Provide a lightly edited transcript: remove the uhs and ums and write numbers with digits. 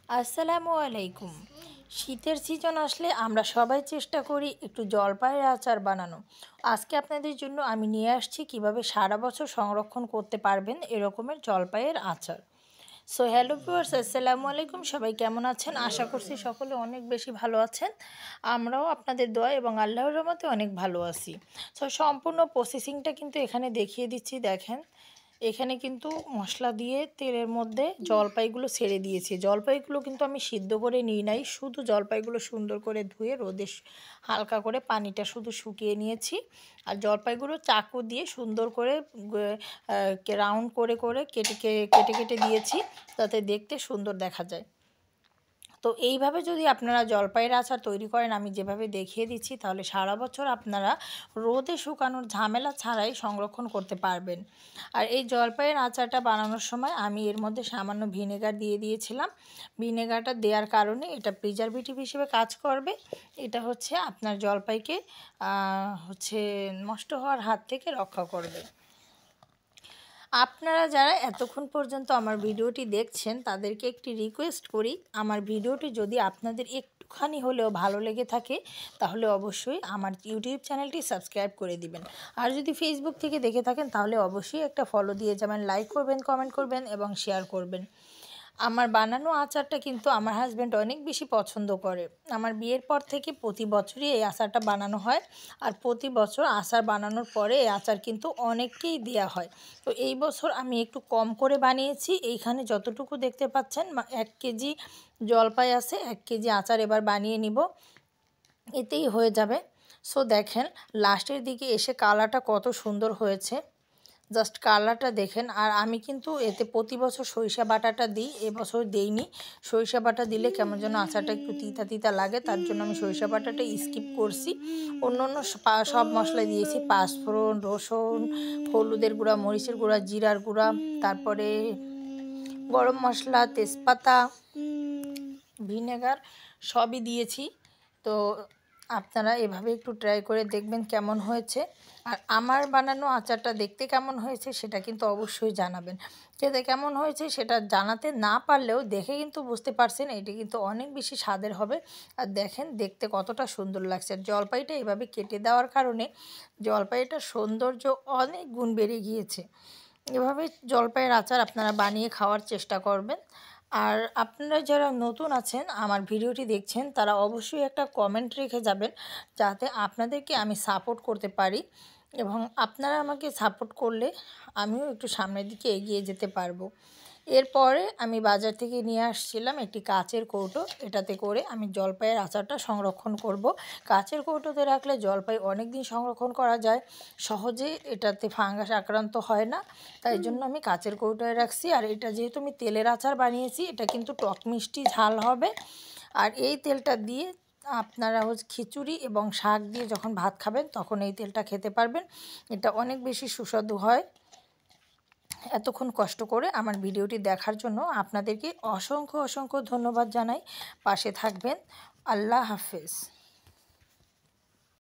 আসসালামু আলাইকুম। শীতের সিজন আসলে আমরা সবাই চেষ্টা করি একটু জলপাইয়ের আচার বানানো। আজকে আপনাদের জন্য আমি নিয়ে আসছি কিভাবে সারা বছর সংরক্ষণ করতে পারবেন এরকমের জলপাইয়ের আচার। সো হ্যালো ভিউয়ার্স, আসসালামু আলাইকুম। সবাই কেমন আছেন? আশা করছি সকলে অনেক বেশি ভালো আছেন। আমরাও আপনাদের দোয়া এবং আল্লাহর রহমতে অনেক ভালো আছি। সো সম্পূর্ণ প্রসেসিংটা কিন্তু এখানে দেখিয়ে দিচ্ছি, দেখেন। এখানে কিন্তু মশলা দিয়ে তেলের মধ্যে জলপাইগুলো ছেড়ে দিয়েছি। জলপাইগুলো কিন্তু আমি সিদ্ধ করে নিই নাই, শুধু জলপাইগুলো সুন্দর করে ধুয়ে রোদে হালকা করে পানিটা শুধু শুকিয়ে নিয়েছি। আর জলপাইগুলো চাকু দিয়ে সুন্দর করে রাউন্ড করে করে কেটে কেটে কেটে দিয়েছি, যাতে দেখতে সুন্দর দেখা যায়। তো এইভাবে যদি আপনারা জলপাইয়ের আচার তৈরি করেন আমি যেভাবে দেখিয়ে দিচ্ছি, তাহলে সারা বছর আপনারা রোদে শুকানোর ঝামেলা ছাড়াই সংরক্ষণ করতে পারবেন। আর এই জলপাইয়ের আচারটা বানানোর সময় আমি এর মধ্যে সামান্য ভিনেগার দিয়ে দিয়েছিলাম। ভিনেগারটা দেওয়ার কারণে এটা প্রিজারভেটিভ হিসেবে কাজ করবে। এটা হচ্ছে আপনার জলপাইকে নষ্ট হওয়ার হাত থেকে রক্ষা করবে। আপনারা যারা এতক্ষণ পর্যন্ত আমার ভিডিওটি দেখছেন তাদেরকে একটি রিকোয়েস্ট করি, আমার ভিডিওটি যদি আপনাদের একটুখানি হলেও ভালো লেগে থাকে তাহলে অবশ্যই আমার ইউটিউব চ্যানেলটি সাবস্ক্রাইব করে দিবেন। আর যদি ফেসবুক থেকে দেখে থাকেন তাহলে অবশ্যই একটা ফলো দিয়ে যাবেন, লাইক করবেন, কমেন্ট করবেন এবং শেয়ার করবেন। আমার বানানো আচারটা কিন্তু আমার হাজব্যান্ড অনেক বেশি পছন্দ করে। আমার বিয়ের পর থেকে প্রতি বছরই এই আচারটা বানানো হয়। আর প্রতি বছর আচার বানানোর পরে এই আচার কিন্তু অনেককেই দেওয়া হয়। তো এই বছর আমি একটু কম করে বানিয়েছি। এইখানে যতটুকু দেখতে পাচ্ছেন 1 কেজি জলপাই আছে, 1 কেজি আচার এবার বানিয়ে নিব, এতেই হয়ে যাবে। সো দেখেন লাস্টের দিকে এসে কালারটা কত সুন্দর হয়েছে, জাস্ট কালারটা দেখেন। আর আমি কিন্তু এতে প্রতি বছর সরিষা বাটাটা দিই, এবছর দেইনি। সরিষা বাটা দিলে কেমন যেন আচারটা একটু তিতা তিতা লাগে, তার জন্য আমি সরিষা বাটাটা স্কিপ করছি। অন্য অন্য সব মশলা দিয়েছি, পাঁচফোড়ন, রসুন, হলুদের গুঁড়া, মরিচের গুঁড়া, জিরার গুঁড়া, তারপরে গরম মশলা, তেজপাতা, ভিনেগার সবই দিয়েছি। তো আপনারা এভাবে একটু ট্রাই করে দেখবেন কেমন হয়েছে। আর আমার বানানো আচারটা দেখতে কেমন হয়েছে সেটা কিন্তু অবশ্যই জানাবেন। খেতে কেমন হয়েছে সেটা জানাতে না পারলেও দেখে কিন্তু বুঝতে পারছেন এটি কিন্তু অনেক বেশি স্বাদের হবে। আর দেখেন দেখতে কতটা সুন্দর লাগছে। আর জলপাইটা এভাবে কেটে দেওয়ার কারণে জলপাইটার সৌন্দর্য অনেক গুণ বেড়ে গিয়েছে। এভাবে জলপাইয়ের আচার আপনারা বানিয়ে খাওয়ার চেষ্টা করবেন। আর আপনারা যারা নতুন আছেন আমার ভিডিওটি দেখছেন তারা অবশ্যই একটা কমেন্ট রেখে যাবেন, যাতে আপনাদেরকে আমি সাপোর্ট করতে পারি। এবং আপনারা আমাকে সাপোর্ট করলে আমিও একটু সামনের দিকে এগিয়ে যেতে পারবো। এরপরে আমি বাজার থেকে নিয়ে আসছিলাম একটি কাচের কৌটো, এটাতে করে আমি জলপাইয়ের আচারটা সংরক্ষণ করব। কাচের কৌটোতে রাখলে জলপাই অনেক দিন সংরক্ষণ করা যায়, সহজে এটাতে ফাঙ্গাস আক্রান্ত হয় না। তাই জন্য আমি কাচের কৌটোয় রাখছি। আর এটা যেহেতু আমি তেলের আচার বানিয়েছি, এটা কিন্তু টক মিষ্টি ঝাল হবে। আর এই তেলটা দিয়ে আপনারা খিচুড়ি এবং শাক দিয়ে যখন ভাত খাবেন তখন এই তেলটা খেতে পারবেন। এটা অনেক বেশি সুস্বাদু হয়। এতক্ষণ কষ্ট করে আমার ভিডিওটি দেখার জন্য আপনাদেরকে অসংখ্য অসংখ্য ধন্যবাদ জানাই। পাশে থাকবেন। আল্লাহ হাফেজ।